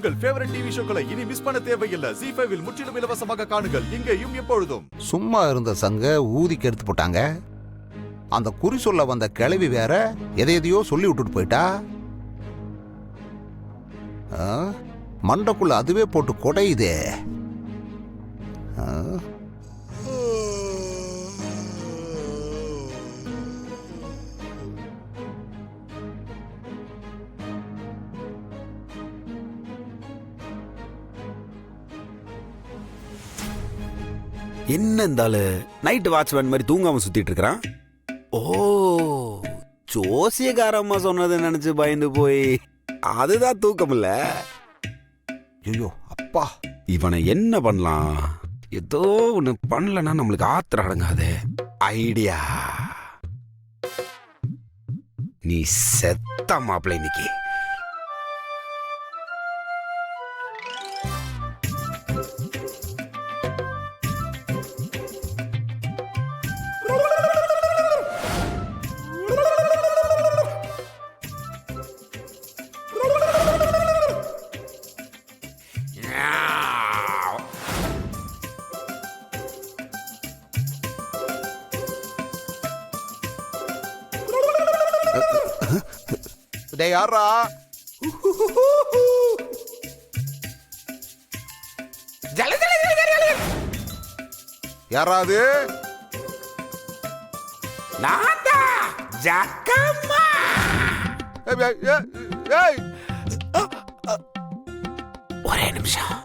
உங்கள் favourite TV ஷோக்களை இனி miss பண்ண தேவையில்லை. ZEE5 இல் முற்றிலும் இலவசமாக காணுங்கள், இங்கேயும் எப்பொழுதும். சும்மா இருந்த சங்க ஊதிக்கு எடுத்து போட்டாங்க. அந்த குறி சொல்ல வந்த கிளவி வேற எதையோ சொல்லி விட்டுட்டு போயிட்டா. மண்டக்குள்ள அதுவே போட்டு கொடையுதே. என்ன இருந்தாலும் நைட் வாட்ச்மேன் மாதிரி தூங்காம சுத்திட்டு இருக்கிறான். ஓ, ஜோசியக்காரம்மா சொன்னதை நினைச்சு பயந்து போய் அதுதான் தூக்கம் இல்ல. ஐயோ அப்பா, இவனை என்ன பண்ணலாம்? ஏதோ ஒண்ணு பண்ணலன்னா நம்மளுக்கு ஆத்திரம் அடங்காது. ஐடியா, நீ செத்த மாப்பிள்ளை இன்னைக்கு. டேய் யாரா? யாராது? ஒரே நிமிஷம்.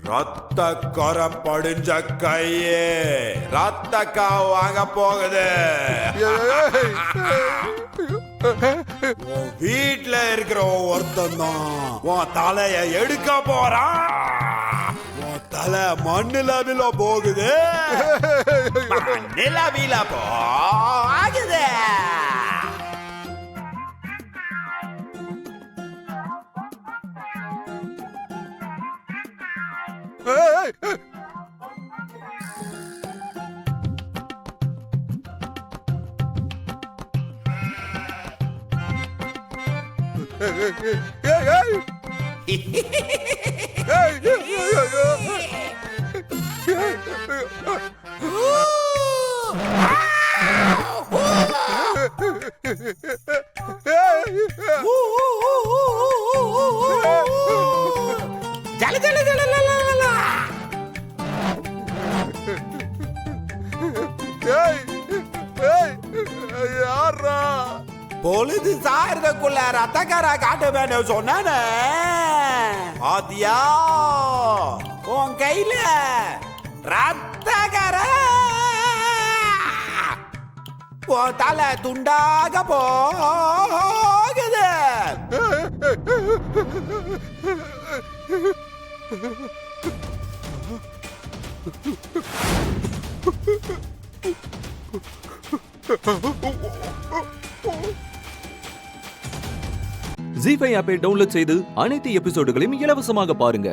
ரத்த கரை படிஞ்ச கையே ரத்த காவு வாங்க போகுது. வீட்டுல இருக்கிற ஒருத்தன் தான் உன் தலைய எடுக்க போறான். உன் தலை மண்ணுல போகுது. நிலவில போகுது. பொழுது சாயறதுக்குள்ள ரத்தக்கார காட்ட வேணும் சொன்னானே. ஆதியா உன் கையில ரத்தக்கார உன் தலை துண்டாக போகுது. ZEE5 ஆப்பை டவுன்லோட் செய்து அனைத்து எபிசோடுகளையும் இலவசமாக பாருங்க.